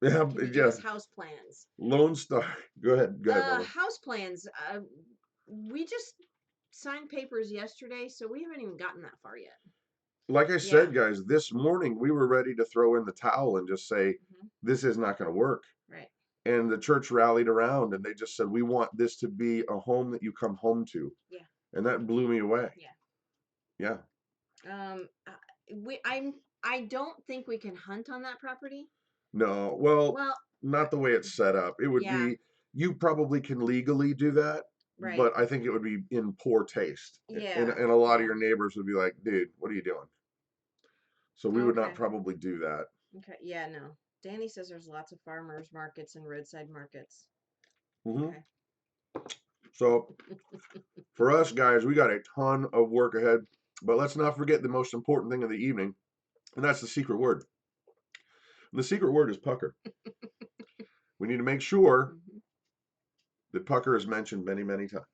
Yeah, Can you give us house plans? Lone Star. Go ahead. Mama. House plans. We just signed papers yesterday, so we haven't even gotten that far yet. Like I said, guys, this morning we were ready to throw in the towel and just say, this is not going to work. Right. And the church rallied around and they just said, we want this to be a home that you come home to. Yeah. And that blew me away. Yeah. Yeah. I don't think we can hunt on that property. No, well, not the way it's set up. It would be, you probably can legally do that, right, but I think it would be in poor taste. Yeah. And a lot of your neighbors would be like, dude, what are you doing? So we would not Okay. probably do that. Okay. Yeah, no. Danny says there's lots of farmers markets and roadside markets. Mhm. Okay. So for us guys, we got a ton of work ahead, but let's not forget the most important thing of the evening, and that's the secret word. And the secret word is pucker. We need to make sure that pucker is mentioned many, many times.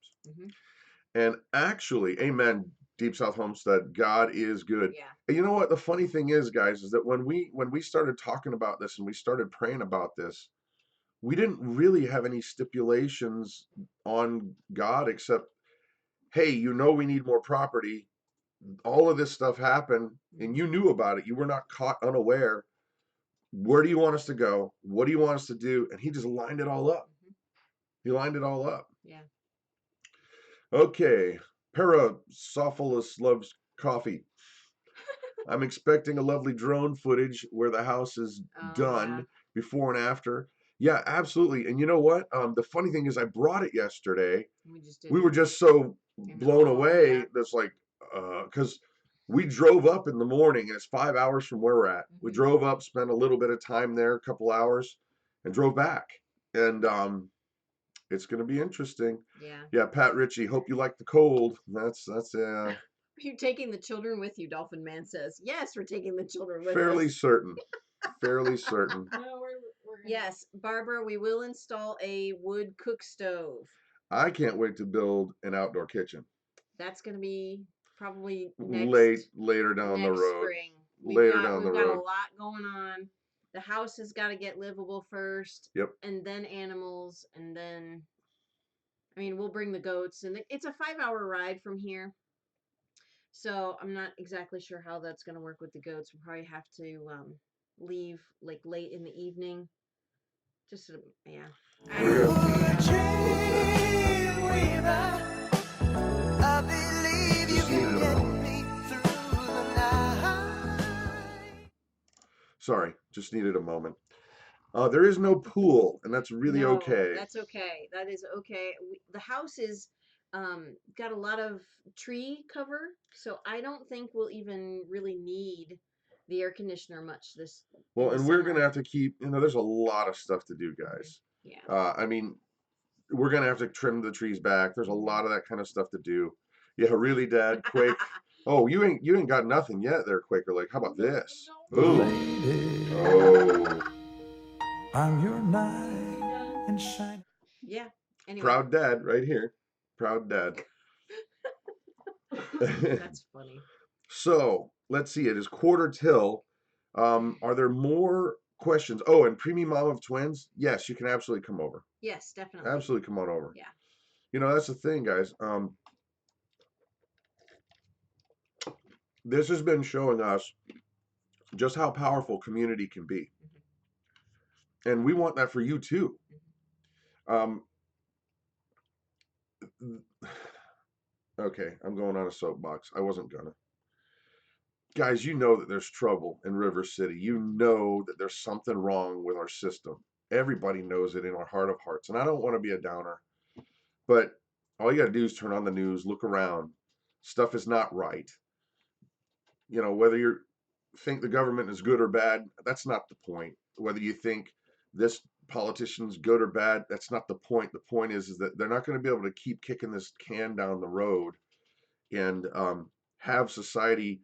And actually, amen, Deep South Homestead, God is good. Yeah. And you know what? The funny thing is, guys, is that when we started talking about this and we started praying about this, we didn't really have any stipulations on God except, hey, we need more property. All of this stuff happened and you knew about it. You were not caught unaware. Where do you want us to go? What do you want us to do? And he just lined it all up. He lined it all up. Yeah. Okay. Parasophilus loves coffee. I'm expecting a lovely drone footage where the house is done before and after. Yeah, absolutely. And you know what? The funny thing is I brought it yesterday. We were just so blown away. That's like, because we drove up in the morning and it's 5 hours from where we're at. We drove up, spent a little bit of time there, a couple hours, and drove back. And it's going to be interesting. Yeah. Yeah, Pat Ritchie, hope you like the cold. That's Are you taking the children with you? Dolphin Man says. Yes, we're taking the children with fairly us. certain. Fairly certain. No, we're Yes, Barbara, we will install a wood cook stove. I can't wait to build an outdoor kitchen. That's going to be probably later down the road. Spring. Later We've down the got road. a lot going on. The house has got to get livable first. Yep. And then animals, and then, we'll bring the goats, and it's a 5-hour ride from here. So I'm not exactly sure how that's going to work with the goats. We'll probably have to leave like late in the evening. Just yeah. I believe you can get me through the night. Sorry, just needed a moment. There is no pool, and that's really No, okay. that's okay. That is okay. The house is got a lot of tree cover, so I don't think we'll even really need the air conditioner much this Well, in the and we're summer. gonna have to keep, there's a lot of stuff to do, guys. Yeah. I mean, we're gonna have to trim the trees back. There's a lot of that kind of stuff to do. Yeah, really, Dad. Quake. Oh, you ain't got nothing yet there, Quaker. Like, how about this? Boom. Lady, Oh, I'm your knight in shining. Yeah. Anyway, proud dad right here. Proud dad. that's funny. So let's see. It is quarter till. Are there more questions? Oh, and preemie mom of twins. Yes, you can absolutely come over. Yes, definitely. Absolutely come on over. Yeah. That's the thing, guys. This has been showing us just how powerful community can be. And we want that for you too. Okay, I'm going on a soapbox. I wasn't gonna. Guys, you know that there's trouble in River City. You know that there's something wrong with our system. Everybody knows it in our heart of hearts. And I don't want to be a downer, but all you got to do is turn on the news, look around. Stuff is not right. Whether you think the government is good or bad, that's not the point. Whether you think this politician's good or bad, that's not the point. The point is that they're not going to be able to keep kicking this can down the road and have society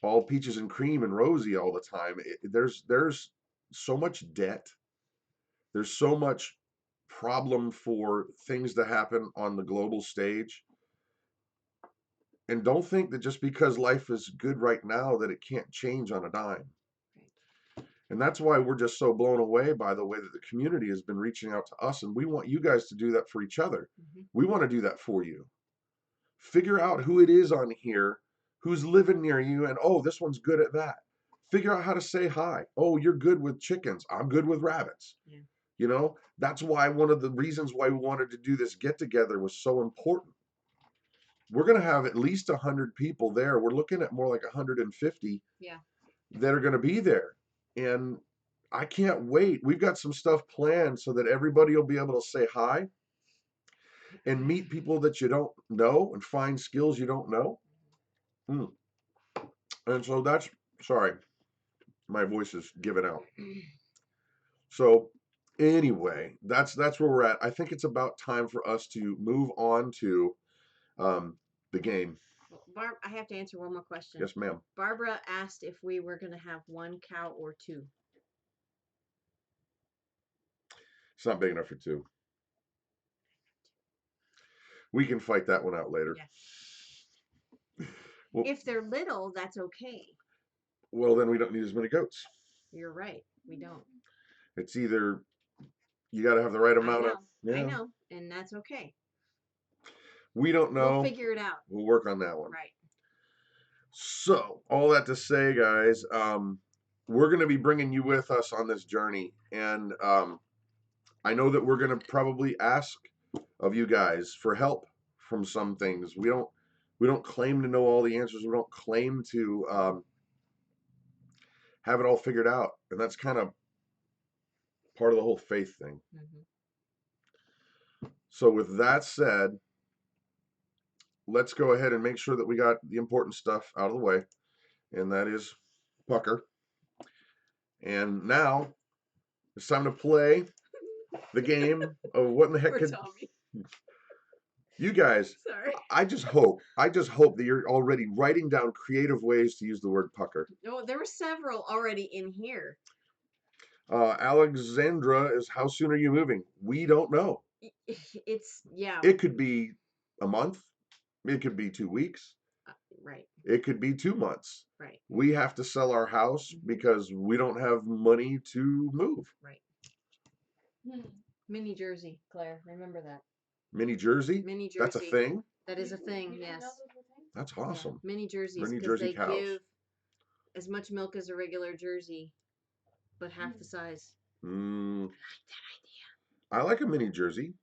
all peaches and cream and rosy all the time. There's so much debt. There's so much problem for things to happen on the global stage. And don't think that just because life is good right now that it can't change on a dime. And that's why we're just so blown away by the way that the community has been reaching out to us. And we want you guys to do that for each other. We want to do that for you. Figure out who it is on here who's living near you, and oh, this one's good at that. Figure out how to say hi. Oh, you're good with chickens. I'm good with rabbits. Yeah. That's why one of the reasons why we wanted to do this get together was so important. We're going to have at least 100 people there. We're looking at more like 150 that are going to be there. And I can't wait. We've got some stuff planned so that everybody will be able to say hi and meet people that you don't know and find skills you don't know. And so sorry, my voice is giving out. So anyway, that's where we're at. I think it's about time for us to move on to the game. Barb, I have to answer one more question. Yes, ma'am. Barbara asked if we were going to have 1 cow or 2. It's not big enough for 2. We can fight that one out later. Yeah. Well, if they're little, that's okay. Well, then we don't need as many goats. You're right. We don't. It's either you got to have the right amount of. I know, and that's okay. We don't know. We'll figure it out. We'll work on that one. Right. So, all that to say, guys, we're going to be bringing you with us on this journey. And I know that we're going to probably ask of you guys for help from some things. We don't claim to know all the answers. We don't claim to have it all figured out. And that's kind of part of the whole faith thing. So with that said, let's go ahead and make sure that we got the important stuff out of the way. And that is pucker. And now it's time to play the game of what in the heck could you guys. Sorry. I just hope that you're already writing down creative ways to use the word pucker. No, there were several already in here. Alexandra is, how soon are you moving? We don't know. It's It could be a month. It could be 2 weeks. Right. It could be 2 months. Right. We have to sell our house because we don't have money to move. Right. Mini Jersey, Claire. Remember that. Mini Jersey? Mini Jersey. That's a thing? That is a thing, yes. That's awesome. Yeah. Mini Jerseys. Mini because Jersey they cows. give as much milk as a regular Jersey, but half the size. I like that idea. I like a mini Jersey.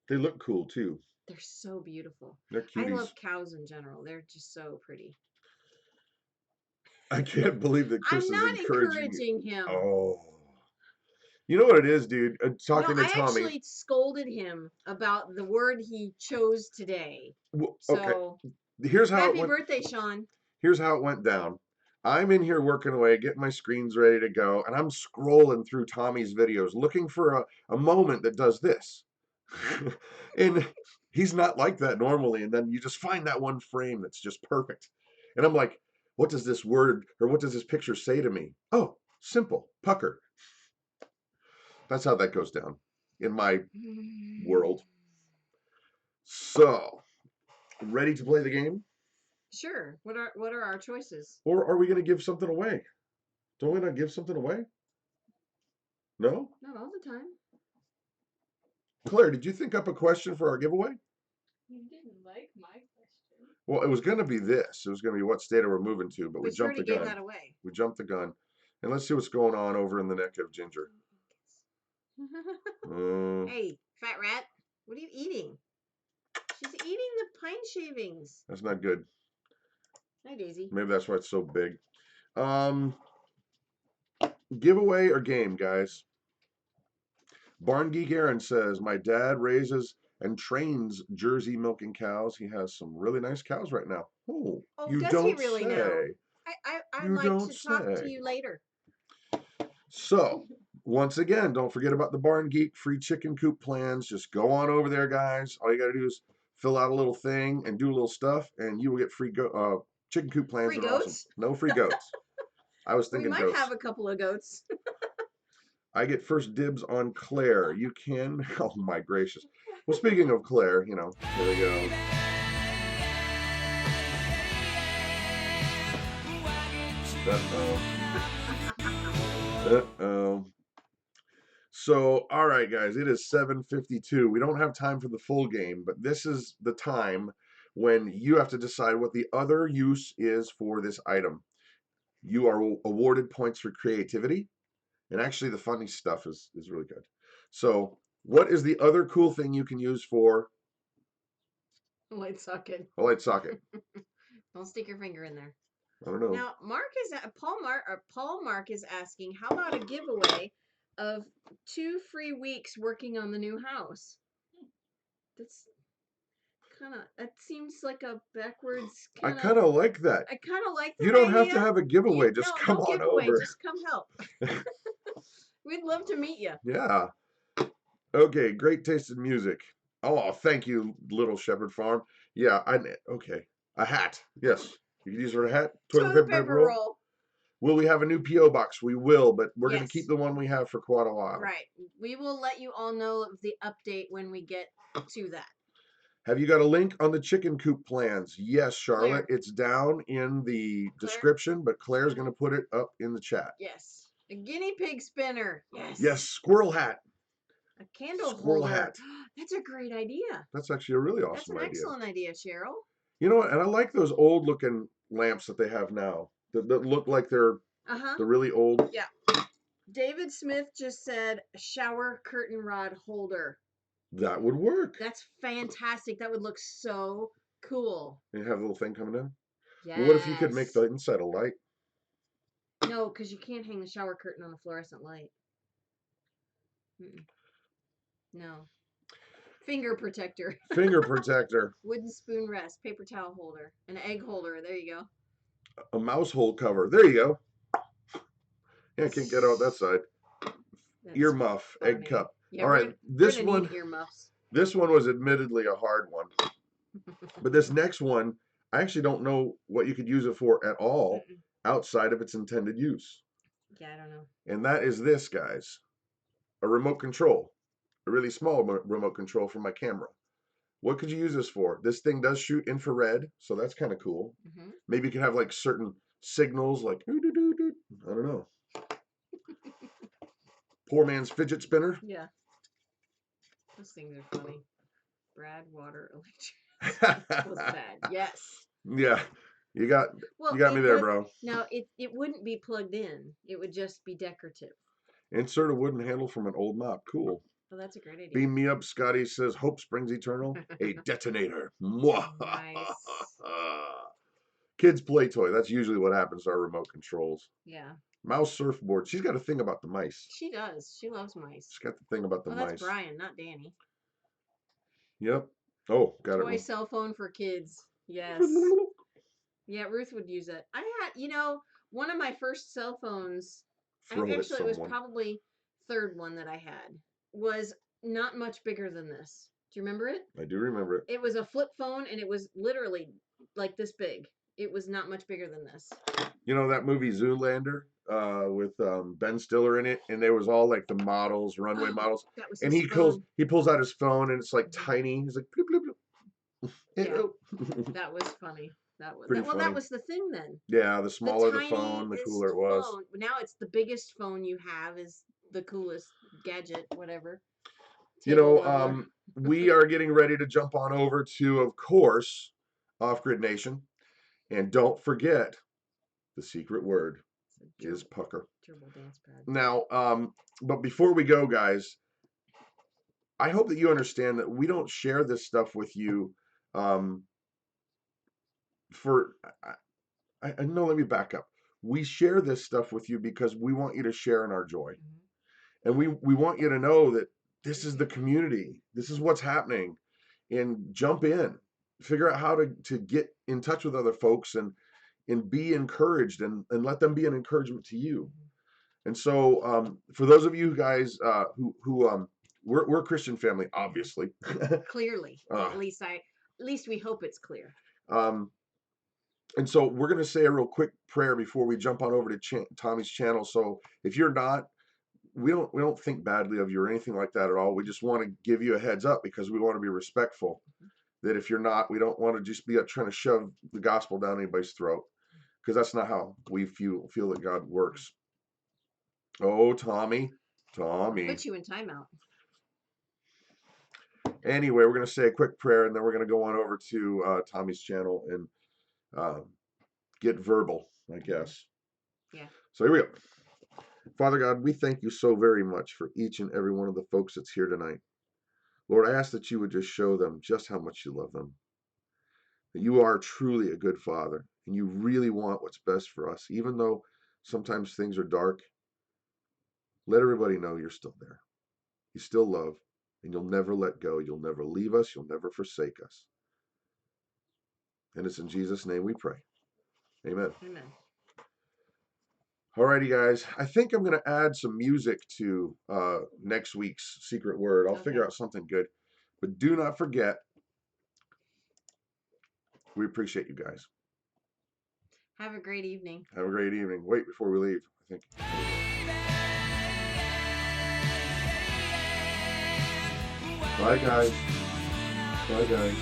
They look cool too. They're so beautiful. They're cuties. I love cows in general. They're just so pretty. I can't believe that Chris I'm not is encouraging him. Oh. You know what it is, dude? Talking to I Tommy. actually scolded him about the word he chose today. Okay, So here's how it happy went. birthday, Sean. Here's how it went down. I'm in here working away, getting my screens ready to go, and I'm scrolling through Tommy's videos looking for a moment that does this. And he's not like that normally. And then you just find that one frame that's just perfect. And I'm like, what does this word or what does this picture say to me? Oh, simple, pucker. That's how that goes down in my world. So, ready to play the game? Sure. What are our choices? Or are we going to give something away? Don't we not give something away? No? Not all the time. Claire, did you think up a question for our giveaway? You didn't like my question. Well, it was going to be this. It was going to be what state are we moving to, but we But you jumped already the gave gun. that away. We jumped the gun. And let's see what's going on over in the neck of Ginger. Hey, fat rat. What are you eating? She's eating the pine shavings. That's not good. Hi, Daisy. Maybe that's why it's so big. Giveaway or game, guys? Barn Geek Aaron says, my dad raises and trains Jersey milking cows. He has some really nice cows right now. Oh, you does don't he really say. now? I'd You like don't to talk say. to you later. So, once again, don't forget about the Barn Geek free chicken coop plans. Just go on over there, guys. All you got to do is fill out a little thing and do a little stuff, and you will get free chicken coop plans. Free That are awesome. goats? No free goats. I was We thinking might goats. have a couple of goats. I get first dibs on Claire. You can. Oh my gracious. Well, speaking of Claire, you know, here we go. Uh-oh. So, all right, guys, it is 7:52. We don't have time for the full game, but this is the time when you have to decide what the other use is for this item. You are awarded points for creativity, and actually the funny stuff is really good. So, what is the other cool thing you can use for Light socket. a light socket? Don't stick your finger in there. I don't know. Now, Paul Mark is asking, how about a giveaway of 2 free weeks working on the new house? That's that seems like a backwards I kind of like that. I kind of like that. You don't have to idea. have a giveaway. Just come no on giveaway. over. Just come help. We'd love to meet you. Yeah. Okay, great taste in music. Oh, thank you, Little Shepherd Farm. Yeah, okay. A hat. Yes. You can use it for a hat. Toilet paper roll. Will we have a new P.O. box? We will, but we're going to keep the one we have for quite a while. Right. We will let you all know of the update when we get to that. Have you got a link on the chicken coop plans? Yes, Charlotte. Claire. It's down in the Claire? description, but Claire's going to put it up in the chat. Yes. A guinea pig spinner. Yes. Yes, squirrel hat. A candle Squirrel holder. hat. That's a great idea. That's actually a really That's awesome an idea. excellent idea, Cheryl. You know what? And I like those old looking lamps that they have now that look like they're the really old. Yeah. David Smith just said shower curtain rod holder. That would work. That's fantastic. That would look so cool. You have a little thing coming in? Yes. Well, what if you could make the inside a light? No, because you can't hang the shower curtain on a fluorescent light. No. Finger protector. Finger protector. Wooden spoon rest. Paper towel holder. An egg holder. There you go. A mouse hole cover. There you go. Yeah, I can't get out that side. That's Earmuff. funny. Egg cup. Yeah, All right. This one. Need earmuffs. This one was admittedly a hard one. But this next one, I actually don't know what you could use it for at all outside of its intended use. Yeah, I don't know. And that is this, guys. A remote control. A really small remote control for my camera. What could you use this for? This thing does shoot infrared, so that's kind of cool. Maybe you can have like certain signals like I don't know. Poor man's fidget spinner. Yeah. Those things are funny. Brad Water Electric. That was bad. Yes. Yeah. You got me there, bro. No, it wouldn't be plugged in. It would just be decorative. Insert a wooden handle from an old mop. Cool. Oh, that's a great idea. Beam me up, Scotty says, hope springs eternal. A detonator. Nice. Kids play toy. That's usually what happens to our remote controls. Yeah. Mouse surfboard. She's got a thing about the mice. She does. She loves mice. She's got the thing about the Oh, mice. that's Brian, not Danny. Yep. Oh, got Toy it. cell phone for kids. Yes. Yeah, Ruth would use it. I had, one of my first cell phones, Throw it at actually, it was someone. probably third one that I had, was not much bigger than this. Do you remember it? I do remember it. It was a flip phone, and it was literally like this big. It was not much bigger than this. You know that movie Zoolander with Ben Stiller in it, and there was all like the models, runway models, That was and his phone. he pulls out his phone, and it's like tiny. He's like, bloop, bloop, bloop. Yeah. That was funny. That Pretty was funny. was the thing then. Yeah, the smaller the tiniest phone, the cooler it was. phone. Now it's the biggest phone you have is the coolest gadget, whatever. We are getting ready to jump on over to, of course, Off Grid Nation, and don't forget the secret word is pucker. Gerbil dance pad. Now, but before we go, guys, I hope that you understand that we don't share this stuff with you no, let me back up. We share this stuff with you because we want you to share in our joy. And we want you to know that this is the community. This is what's happening. And jump in. Figure out how to get in touch with other folks and be encouraged and let them be an encouragement to you. And so for those of you guys who we're a Christian family, obviously. Clearly. At least we hope it's clear. And so we're going to say a real quick prayer before we jump on over to Tommy's channel. So if you're not, we don't think badly of you or anything like that at all. We just want to give you a heads up because we want to be respectful. That if you're not, we don't want to just be trying to shove the gospel down anybody's throat, because that's not how we feel that God works. Oh, Tommy. I'll put you in timeout. Anyway, we're going to say a quick prayer, and then we're going to go on over to Tommy's channel and get verbal, I guess. Yeah. So here we go. Father God, we thank you so very much for each and every one of the folks that's here tonight. Lord, I ask that you would just show them just how much you love them. That you are truly a good father, and you really want what's best for us, even though sometimes things are dark. Let everybody know you're still there. You still love, and you'll never let go. You'll never leave us. You'll never forsake us. And it's in Jesus' name we pray. Amen. Amen. Alrighty, guys. I think I'm going to add some music to next week's secret word. I'll figure out something good. But do not forget, we appreciate you guys. Have a great evening. Have a great evening. Wait, before we leave, I think. Bye, guys. Bye, guys.